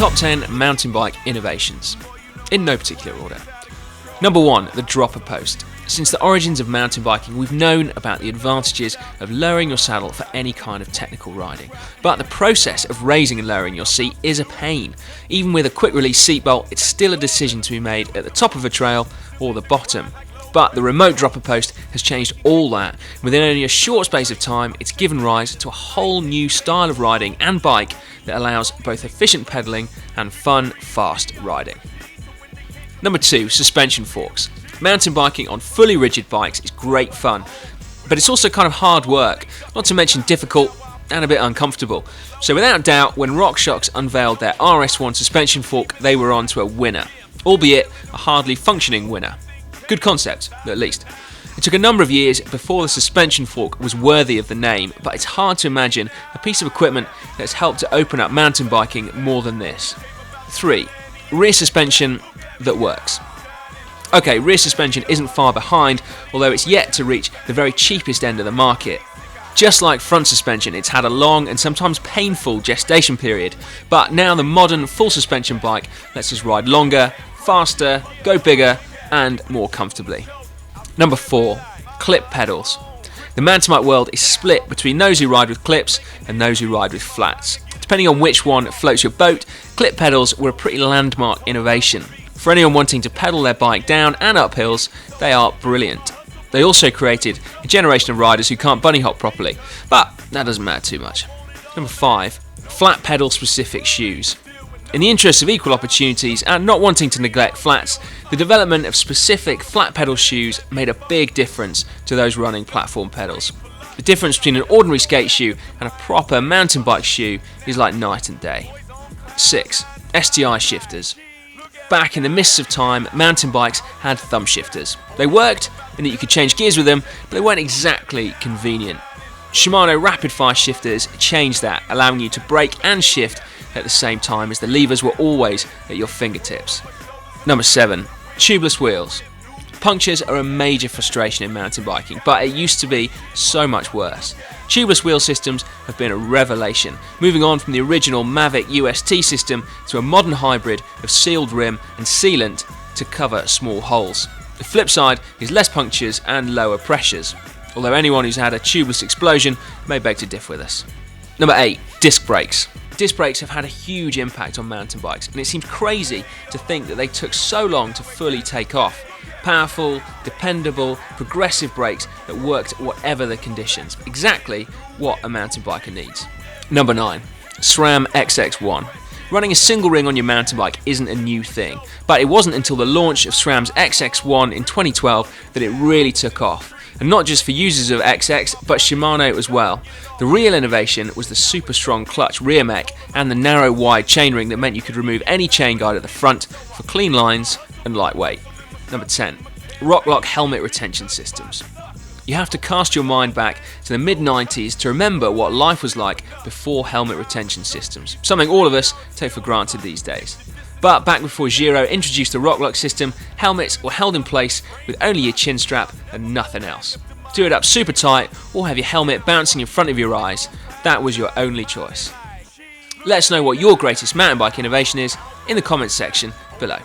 Top 10 mountain bike innovations, in no particular order. Number 1, the dropper post. Since the origins of mountain biking, we've known about the advantages of lowering your saddle for any kind of technical riding. But the process of raising and lowering your seat is a pain. Even with a quick release seatbelt, it's still a decision to be made at the top of a trail or the bottom. But the remote dropper post has changed all that. Within only a short space of time, it's given rise to a whole new style of riding and bike that allows both efficient pedaling and fun, fast riding. Number 2, suspension forks. Mountain biking on fully rigid bikes is great fun, but it's also kind of hard work, not to mention difficult and a bit uncomfortable. So without doubt, when RocLoc unveiled their RS1 suspension fork, they were on to a winner, albeit a hardly functioning winner. Good concept, at least. It took a number of years before the suspension fork was worthy of the name, but it's hard to imagine a piece of equipment that's helped to open up mountain biking more than this. 3, rear suspension that works. Okay, rear suspension isn't far behind, although it's yet to reach the very cheapest end of the market. Just like front suspension, it's had a long and sometimes painful gestation period, but now the modern full suspension bike lets us ride longer, faster, go bigger, and more comfortably. Number 4, clip pedals. The mountain bike world is split between those who ride with clips and those who ride with flats. Depending on which one floats your boat, clip pedals were a pretty landmark innovation. For anyone wanting to pedal their bike down and up hills, they are brilliant. They also created a generation of riders who can't bunny hop properly, but that doesn't matter too much. Number 5, flat pedal specific shoes. In the interest of equal opportunities and not wanting to neglect flats, the development of specific flat pedal shoes made a big difference to those running platform pedals. The difference between an ordinary skate shoe and a proper mountain bike shoe is like night and day. 6, STI shifters. Back in the mists of time, mountain bikes had thumb shifters. They worked in that you could change gears with them, but they weren't exactly convenient. Shimano rapid fire shifters changed that, allowing you to brake and shift at the same time as the levers were always at your fingertips. Number 7, tubeless wheels. Punctures are a major frustration in mountain biking, but it used to be so much worse. Tubeless wheel systems have been a revelation, moving on from the original Mavic UST system to a modern hybrid of sealed rim and sealant to cover small holes. The flip side is less punctures and lower pressures, although anyone who's had a tubeless explosion may beg to differ with us. Number 8, disc brakes. Disc brakes have had a huge impact on mountain bikes, and it seems crazy to think that they took so long to fully take off. Powerful, dependable, progressive brakes that worked whatever the conditions. Exactly what a mountain biker needs. Number 9, SRAM Xx1. Running a single ring on your mountain bike isn't a new thing, but it wasn't until the launch of SRAM's Xx1 in 2012 that it really took off. And not just for users of XX, but Shimano as well. The real innovation was the super strong clutch rear mech and the narrow wide chainring that meant you could remove any chain guide at the front for clean lines and lightweight. Number 10, RocLoc helmet retention systems. You have to cast your mind back to the mid-90s to remember what life was like before helmet retention systems, something all of us take for granted these days. But back before Giro introduced the RocLoc system, helmets were held in place with only your chin strap and nothing else. Do it up super tight or have your helmet bouncing in front of your eyes, that was your only choice. Let us know what your greatest mountain bike innovation is in the comments section below.